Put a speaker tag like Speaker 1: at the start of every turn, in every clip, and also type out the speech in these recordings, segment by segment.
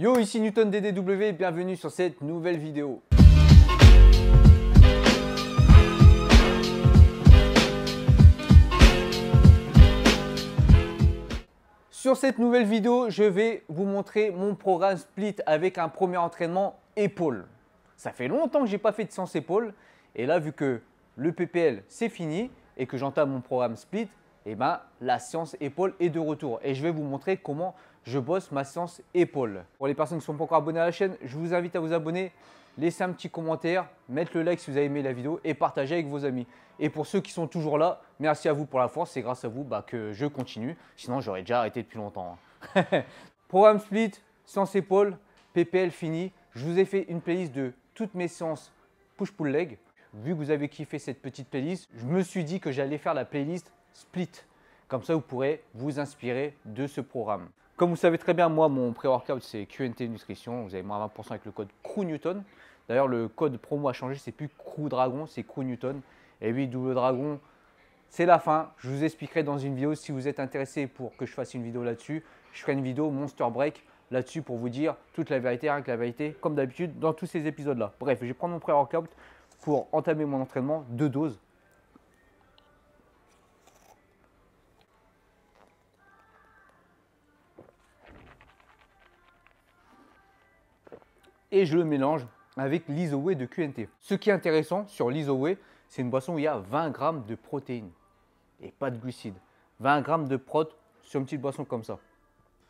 Speaker 1: Yo, ici Newton DDW et bienvenue sur cette nouvelle vidéo. Sur cette nouvelle vidéo, je vais vous montrer mon programme split avec un premier entraînement épaule. Ça fait longtemps que je n'ai pas fait de séance épaule et là, vu que le PPL c'est fini et que j'entame mon programme split, et ben, la séance épaule est de retour et je vais vous montrer comment je bosse ma séance épaule. Pour les personnes qui ne sont pas encore abonnées à la chaîne, je vous invite à vous abonner, laisser un petit commentaire, mettre le like si vous avez aimé la vidéo et partager avec vos amis. Et pour ceux qui sont toujours là, merci à vous pour la force, c'est grâce à vous que je continue. Sinon, j'aurais déjà arrêté depuis longtemps. Programme split, séance épaule, PPL fini. Je vous ai fait une playlist de toutes mes séances push-pull-leg. Vu que vous avez kiffé cette petite playlist, je me suis dit que j'allais faire la playlist split. Comme ça, vous pourrez vous inspirer de ce programme. Comme vous savez très bien, moi, mon pré-workout, c'est QNT Nutrition. Vous avez moins 20% avec le code CREWNEWTON. D'ailleurs, le code promo a changé, c'est plus CREWDRAGON, c'est CREWNEWTON. Et oui, double dragon, c'est la fin. Je vous expliquerai dans une vidéo. Si vous êtes intéressé pour que je fasse une vidéo là-dessus, je ferai une vidéo Monster Break là-dessus pour vous dire toute la vérité, rien que la vérité, comme d'habitude dans tous ces épisodes-là. Bref, je vais prendre mon pré-workout pour entamer mon entraînement, 2 doses. Et je le mélange avec l'Isoway de QNT. Ce qui est intéressant sur l'Isoway, c'est une boisson où il y a 20 grammes de protéines et pas de glucides. 20 grammes de prot sur une petite boisson comme ça.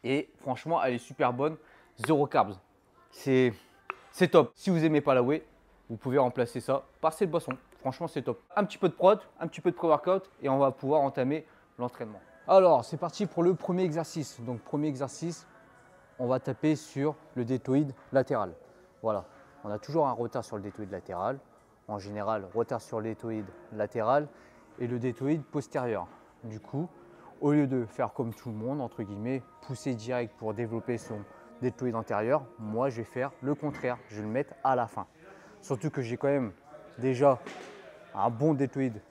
Speaker 1: Et franchement, elle est super bonne, 0 carbs. C'est top. Si vous n'aimez pas la whey, vous pouvez remplacer ça par cette boisson. Franchement, c'est top. Un petit peu de prot, un petit peu de pré-workout et on va pouvoir entamer l'entraînement. Alors, c'est parti pour le premier exercice. Donc, premier exercice, on va taper sur le deltoïde latéral. Voilà, on a toujours un retard sur le deltoïde latéral. En général, retard sur le deltoïde latéral et le deltoïde postérieur. Du coup, au lieu de faire comme tout le monde, entre guillemets, pousser direct pour développer son deltoïde antérieur, moi je vais faire le contraire, je vais le mettre à la fin. Surtout que j'ai quand même déjà un bon deltoïde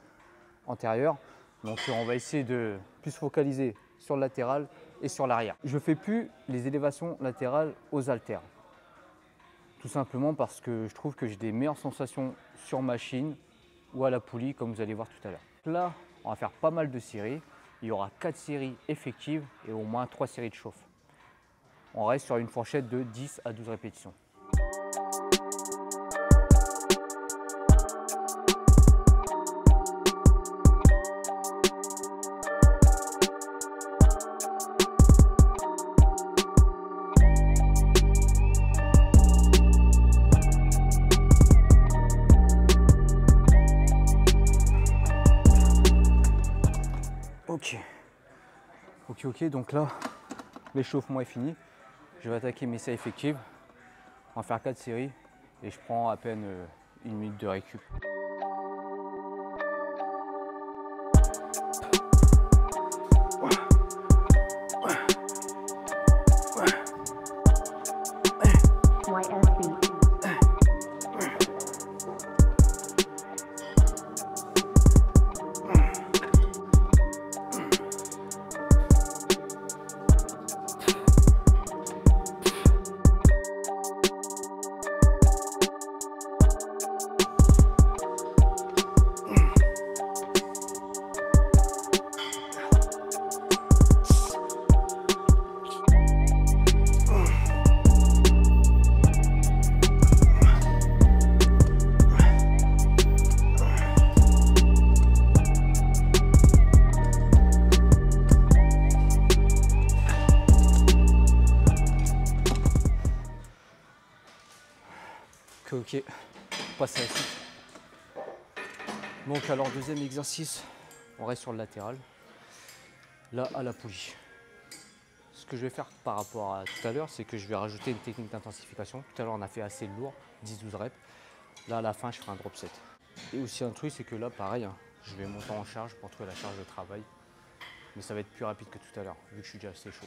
Speaker 1: antérieur. Donc on va essayer de plus focaliser sur le latéral et sur l'arrière. Je ne fais plus les élévations latérales aux haltères. Tout simplement parce que je trouve que j'ai des meilleures sensations sur machine ou à la poulie, comme vous allez voir tout à l'heure. Là, on va faire pas mal de séries. Il y aura 4 séries effectives et au moins 3 séries de chauffe. On reste sur une fourchette de 10 à 12 répétitions. Ok, donc là, l'échauffement est fini. Je vais attaquer mes séries effectives. On va faire 4 séries et je prends à peine 1 minute de récup. Ok, on passe à la suite. Donc alors deuxième exercice, on reste sur le latéral, là à la poulie. Ce que je vais faire par rapport à tout à l'heure, c'est que je vais rajouter une technique d'intensification. Tout à l'heure on a fait assez lourd, 10-12 reps. Là à la fin je ferai un drop set. Et aussi un truc, c'est que là pareil, je vais monter en charge pour trouver la charge de travail. Mais ça va être plus rapide que tout à l'heure, vu que je suis déjà assez chaud.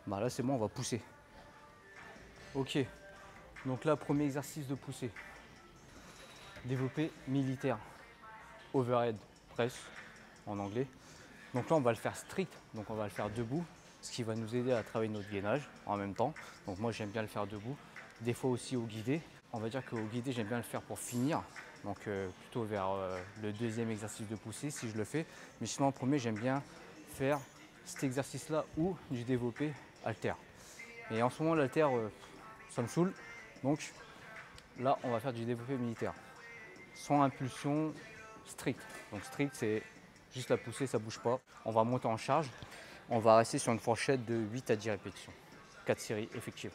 Speaker 1: Bah là c'est bon, on va pousser. Ok, donc là premier exercice de poussée. Développé militaire. Overhead press en anglais. Donc là on va le faire strict, donc on va le faire debout, ce qui va nous aider à travailler notre gainage en même temps. Donc moi j'aime bien le faire debout, des fois aussi au guidé. On va dire qu'au guidé j'aime bien le faire pour finir, donc plutôt vers le deuxième exercice de poussée si je le fais. Mais sinon en premier j'aime bien faire cet exercice là ou du développé haltère. Et en ce moment l'haltère ça me saoule, donc là on va faire du développé militaire. Sans impulsion stricte. Donc strict c'est juste la poussée, ça bouge pas. On va monter en charge. On va rester sur une fourchette de 8 à 10 répétitions. 4 séries effectives.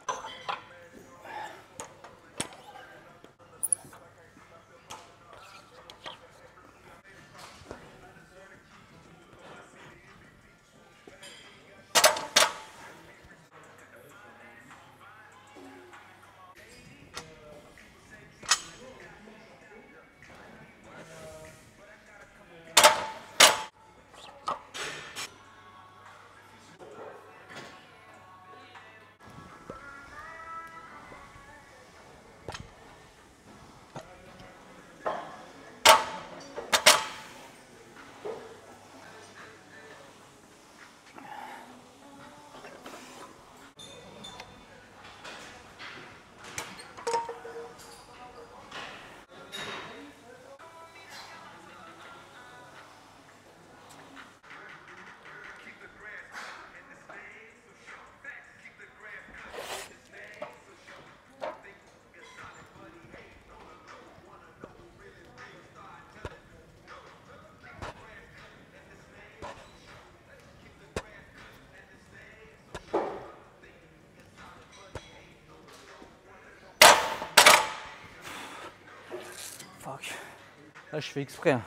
Speaker 1: Là je fais exprès de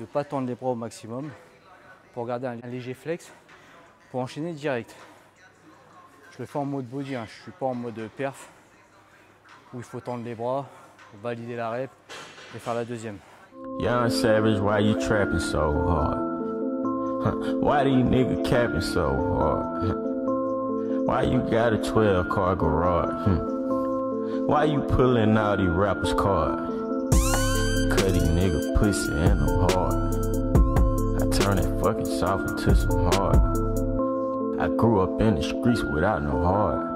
Speaker 1: ne pas tendre les bras au maximum pour garder un léger flex pour enchaîner direct. Je le fais en mode body, je ne suis pas en mode perf où il faut tendre les bras, valider la rep et faire la deuxième.
Speaker 2: Young Savage, why you trapping so hard? Why these niggas capping so hard? Why you got a 12-car garage? Why you pulling out these rappers' cards? Cut these niggas pussy and I'm hard. I turn that fucking soft into some hard. I grew up in the streets without no heart.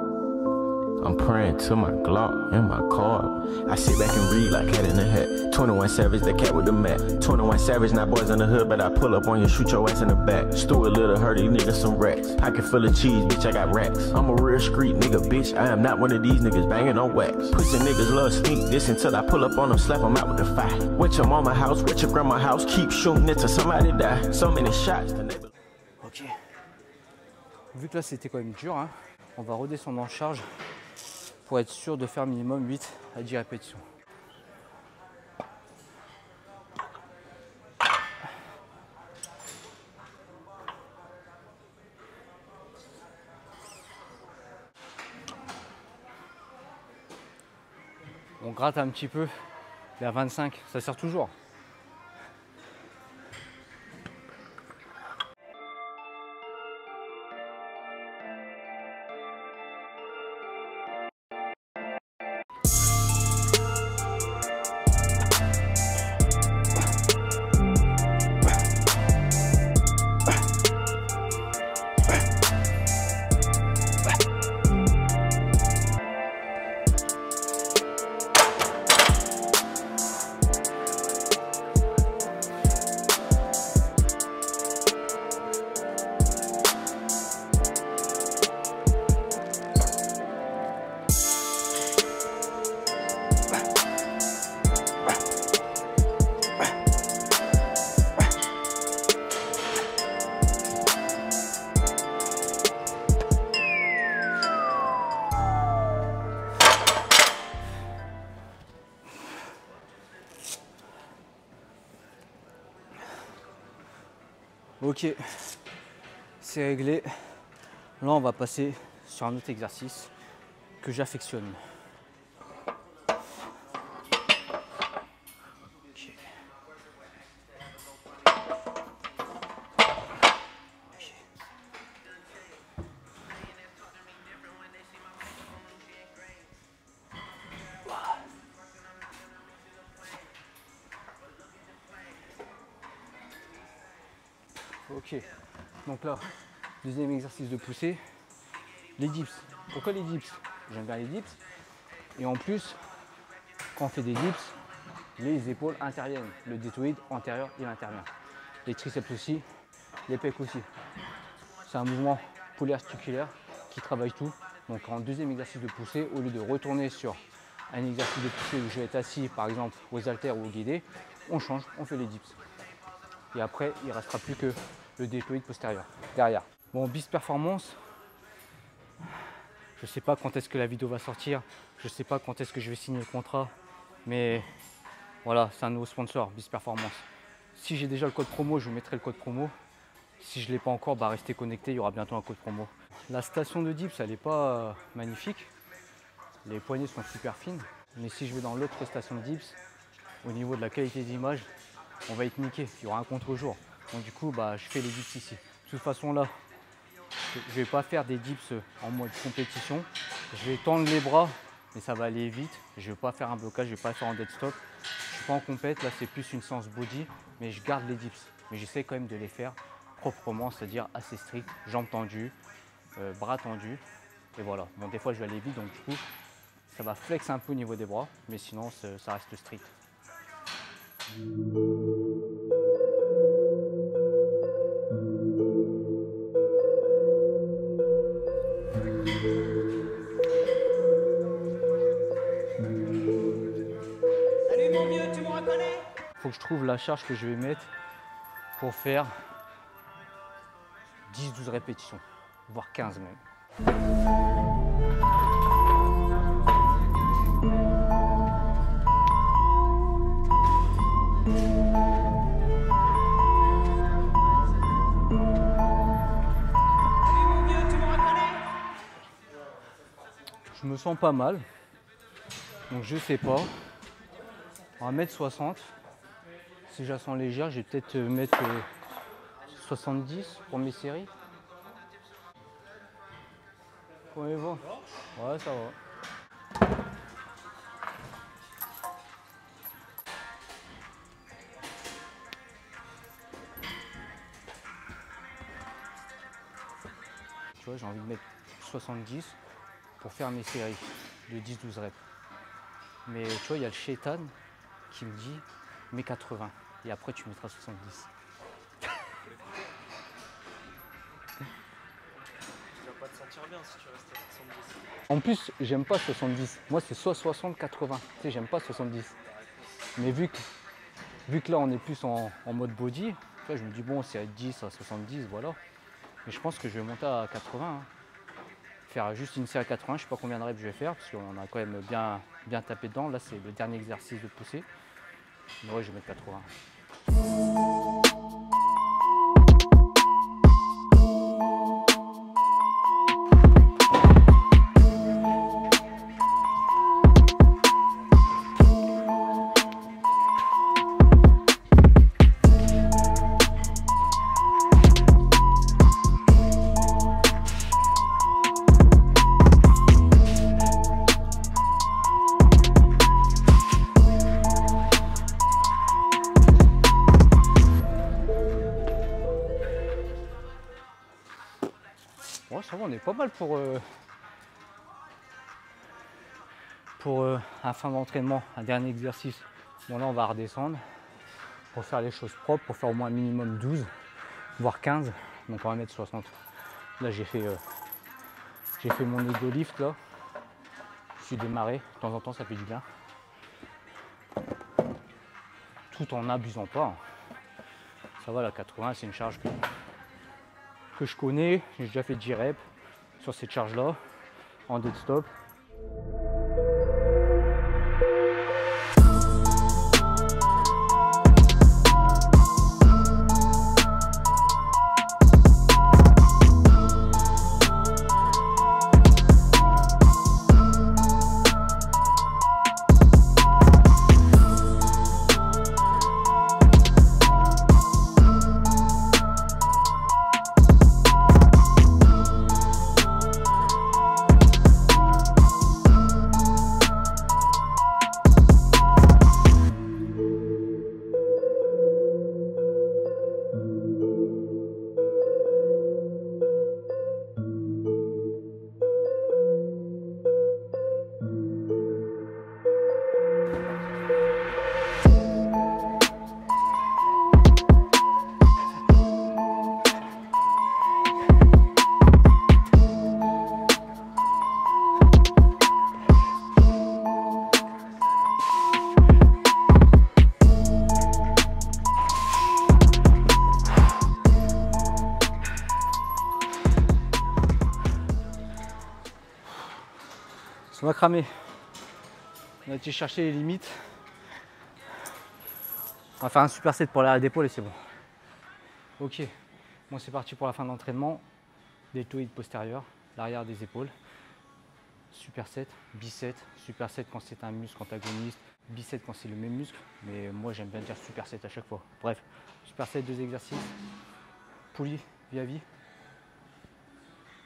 Speaker 2: I'm praying to my Glock in my car. I sit back and read like Cat in the Hat. 21 Savage, the cat with the mat. 21 Savage, not boys in the hood, but I pull up on you, shoot your ass in the back. Stuart Little, hurt these niggas some rats. Pocket full of cheese, bitch, I got racks. I'm a real street nigga, bitch. I am not one of these niggas banging on wax. Pussy niggas love sneak this until I pull up on them, slap them out with the fire. Wet your mama house, wet your grandma house, keep shooting until somebody die. So many shots, the neighbor.
Speaker 1: Ok. Vu que là c'était quand même dur, on va redescendre en charge pour être sûr de faire minimum 8 à 10 répétitions. On gratte un petit peu vers 25, ça sert toujours. Ok, c'est réglé. Là, on va passer sur un autre exercice que j'affectionne. Ok, donc là, deuxième exercice de poussée, les dips. Pourquoi les dips? J'aime bien les dips. Et en plus, quand on fait des dips, les épaules interviennent. Le deltoïde antérieur, il intervient. Les triceps aussi, les pecs aussi. C'est un mouvement polyarticulaire qui travaille tout. Donc en deuxième exercice de poussée, au lieu de retourner sur un exercice de poussée où je vais être assis, par exemple aux haltères ou au guidé, on change, on fait les dips. Et après, il ne restera plus que le deltoïde postérieur derrière. Bon, bis performance, je ne sais pas quand est-ce que la vidéo va sortir, je ne sais pas quand est-ce que je vais signer le contrat, mais voilà, c'est un nouveau sponsor, bis performance. Si j'ai déjà le code promo, je vous mettrai le code promo. Si je ne l'ai pas encore, bah restez connectés, il y aura bientôt un code promo. La station de dips, elle n'est pas magnifique, les poignées sont super fines, mais si je vais dans l'autre station de dips, au niveau de la qualité d'image, on va être niqué, il y aura un contre-jour. Donc du coup, bah, je fais les dips ici. De toute façon là, je ne vais pas faire des dips en mode compétition. Je vais tendre les bras, mais ça va aller vite. Je ne vais pas faire un blocage, je ne vais pas le faire en dead stop. Je ne suis pas en compète, là c'est plus une séance body, mais je garde les dips. Mais j'essaie quand même de les faire proprement, c'est-à-dire assez strict, jambes tendues, bras tendus. Et voilà. Bon, des fois je vais aller vite, donc du coup, ça va flex un peu au niveau des bras, mais sinon ça reste strict.
Speaker 3: Salut mon vieux, tu me reconnais?
Speaker 1: Faut que je trouve la charge que je vais mettre pour faire 10-12 répétitions, voire 15 même. Je me sens pas mal, donc je sais pas. On va mettre 60. Si je la sens légère, je vais peut-être mettre 70 pour mes séries. Comment il va? Ouais, ça va. Tu vois, j'ai envie de mettre 70 pour faire mes séries de 10-12 reps. Mais tu vois, il y a le chétan qui me dit mets 80 et après tu mettras 70.
Speaker 4: Tu vas pas te sentir bien si tu restes à 70.
Speaker 1: En plus, j'aime pas 70. Moi, c'est soit 60, 80. Tu sais, j'aime pas 70. Mais vu que là, on est plus en mode body, tu vois, je me dis bon, c'est à 10 à 70, voilà. Mais je pense que je vais monter à 80. Hein. Faire juste une série à 80, je sais pas combien de reps je vais faire parce qu'on a quand même bien tapé dedans. Là, c'est le dernier exercice de poussée. Mais ouais, je vais mettre 80. Ouais, ça va, on est pas mal pour un fin d'entraînement, un dernier exercice. Bon là on va redescendre pour faire les choses propres, pour faire au moins un minimum 12, voire 15. Donc on va mettre 60. Là j'ai fait mon ego lift là. Je suis démarré, de temps en temps ça fait du bien. Tout en n'abusant pas. Ça va, la 80 c'est une charge que je connais. J'ai déjà fait 10 reps sur cette charge là en dead stop. On va cramer. On a été chercher les limites. On va faire un superset pour l'arrière d'épaule et c'est bon. Ok, bon c'est parti pour la fin de l'entraînement. Deltoïde postérieur, l'arrière des épaules. Superset, biset. Superset quand c'est un muscle antagoniste. Biset quand c'est le même muscle. Mais moi j'aime bien dire superset à chaque fois. Bref, superset, 2 exercices. Poulie vis-à-vis.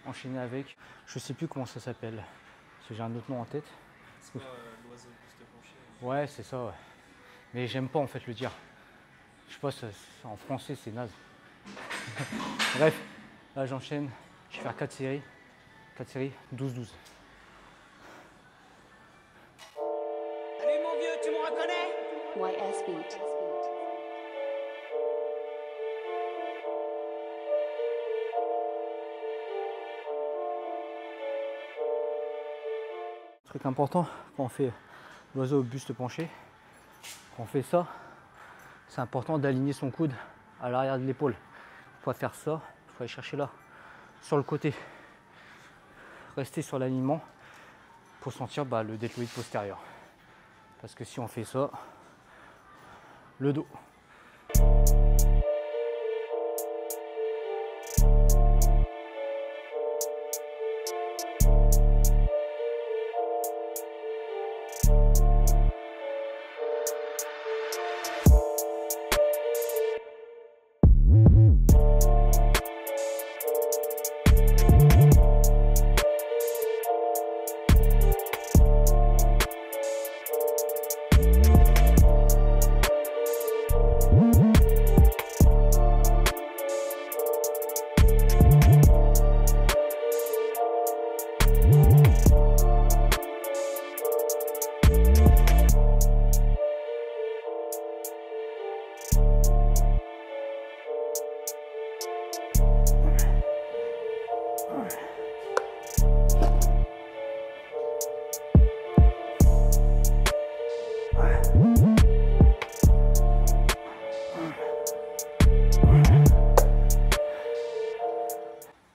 Speaker 1: Enchaîner avec, je sais plus comment ça s'appelle. Parce que j'ai un autre nom en tête.
Speaker 4: C'est pas l'oiseau buste penché.
Speaker 1: Ouais, c'est ça, ouais. Mais j'aime pas en fait le dire. Je sais pas, en français c'est naze. Bref, là j'enchaîne. Je vais faire 4 séries. 4 séries, 12-12.
Speaker 3: Salut mon vieux, tu me reconnais?
Speaker 5: YS Beat.
Speaker 1: Truc important quand on fait l'oiseau au buste penché, quand on fait ça, c'est important d'aligner son coude à l'arrière de l'épaule. Il faut faire ça, il faut aller chercher là, sur le côté. Rester sur l'alignement pour sentir le deltoïde postérieur. Parce que si on fait ça, le dos.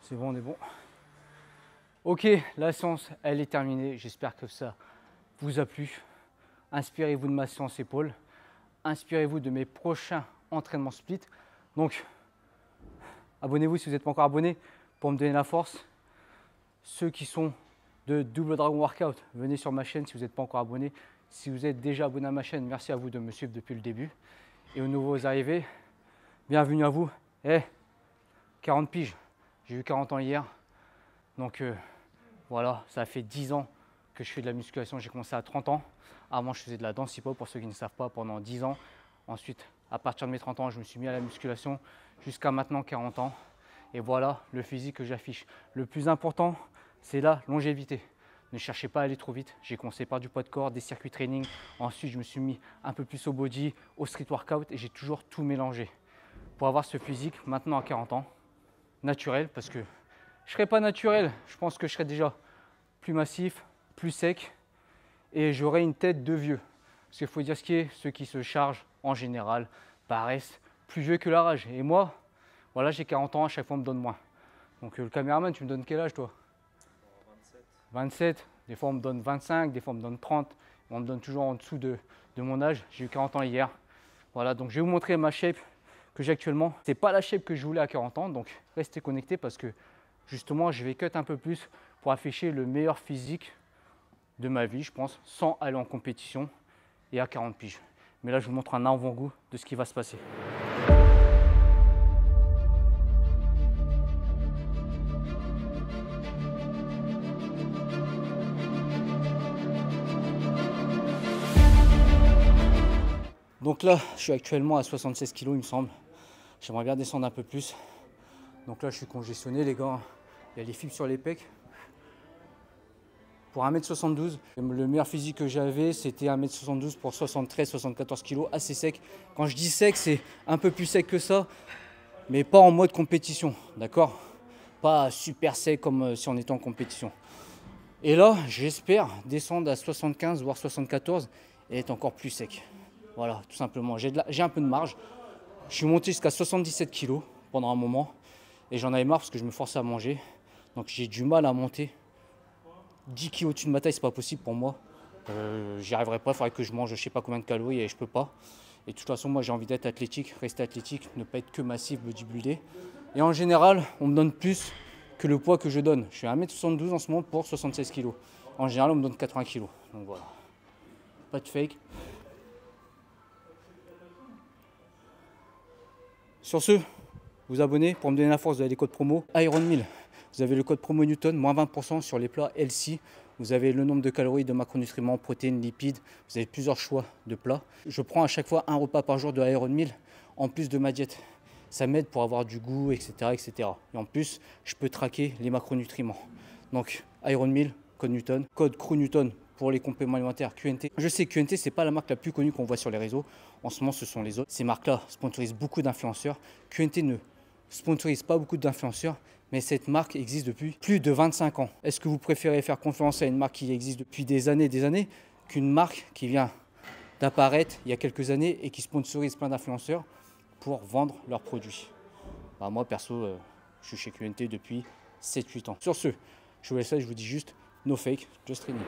Speaker 1: C'est bon, on est bon. Ok, la séance, elle est terminée. J'espère que ça vous a plu. Inspirez-vous de ma séance épaule. Inspirez-vous de mes prochains entraînements split. Donc, abonnez-vous si vous n'êtes pas encore abonné pour me donner la force. Ceux qui sont de Double Dragon Workout, venez sur ma chaîne si vous n'êtes pas encore abonné. Si vous êtes déjà abonné à ma chaîne, merci à vous de me suivre depuis le début. Et aux nouveaux arrivés, bienvenue à vous. 40 piges. J'ai eu 40 ans hier. Donc voilà, ça fait 10 ans que je fais de la musculation. J'ai commencé à 30 ans. Avant, je faisais de la danse hip-hop, pour ceux qui ne savent pas, pendant 10 ans. Ensuite, à partir de mes 30 ans, je me suis mis à la musculation jusqu'à maintenant 40 ans. Et voilà le physique que j'affiche. Le plus important, c'est la longévité. Ne cherchez pas à aller trop vite. J'ai commencé par du poids de corps, des circuits training. Ensuite, je me suis mis un peu plus au body, au street workout et j'ai toujours tout mélangé. Pour avoir ce physique, maintenant à 40 ans, naturel, parce que je ne serais pas naturel. Je pense que je serais déjà plus massif, plus sec et j'aurais une tête de vieux. Parce qu'il faut dire ce qui est, ceux qui se chargent en général paraissent plus vieux que leur âge. Et moi, voilà, j'ai 40 ans, à chaque fois on me donne moins. Donc le caméraman, tu me donnes quel âge toi? 27. Des fois on me donne 25, des fois on me donne 30. On me donne toujours en dessous de mon âge. J'ai eu 40 ans hier. Voilà, donc je vais vous montrer ma shape que j'ai actuellement. C'est pas la shape que je voulais à 40 ans, donc restez connectés parce que justement je vais cut un peu plus pour afficher le meilleur physique de ma vie, je pense, sans aller en compétition et à 40 piges. Mais là je vous montre un avant-goût de ce qui va se passer. Donc là, je suis actuellement à 76 kg, il me semble. J'aimerais bien descendre un peu plus. Donc là, je suis congestionné, les gars. Il y a les fibres sur les pecs. Pour 1m72, le meilleur physique que j'avais, c'était 1m72 pour 73-74 kg, assez sec. Quand je dis sec, c'est un peu plus sec que ça, mais pas en mode compétition, d'accord? Pas super sec comme si on était en compétition. Et là, j'espère descendre à 75 voire 74 et être encore plus sec. Voilà, tout simplement. J'ai un peu de marge. Je suis monté jusqu'à 77 kg pendant un moment et j'en avais marre parce que je me forçais à manger. Donc j'ai du mal à monter
Speaker 5: 10 kilos au-dessus de ma taille, c'est pas possible pour moi. J'y arriverai pas, il faudrait que je mange je sais pas combien de calories et je peux pas. Et de toute façon, moi j'ai envie d'être athlétique, rester athlétique, ne pas être que massif, bodybuildé. Et en général, on me donne plus que le poids que je donne. Je suis à 1m72 en ce moment pour 76 kg. En général, on me donne 80 kg. Donc voilà. Pas de fake. Sur ce, vous abonnez pour me donner la force, vous avez les codes promo Iron 1000. Vous avez le code promo Newton, moins 20% sur les plats LC. Vous avez le nombre de calories, de macronutriments, protéines, lipides. Vous avez plusieurs choix de plats. Je prends à chaque fois un repas par jour de Iron 1000 en plus de ma diète. Ça m'aide pour avoir du goût, etc., etc. Et en plus, je peux traquer les macronutriments. Donc, Iron 1000, code Newton, code Crew Newton pour les compléments alimentaires QNT. Je sais que QNT, ce n'est pas la marque la plus connue qu'on voit sur les réseaux. En ce moment, ce sont les autres. Ces marques-là sponsorisent beaucoup d'influenceurs. QNT ne sponsorise pas beaucoup d'influenceurs, mais cette marque existe depuis plus de 25 ans. Est-ce que vous préférez faire confiance à une marque qui existe depuis des années, qu'une marque qui vient d'apparaître il y a quelques années et qui sponsorise plein d'influenceurs pour vendre leurs produits? Bah, moi, perso, je suis chez QNT depuis 7-8 ans. Sur ce, je vous laisse là, je vous dis juste no fake, just training.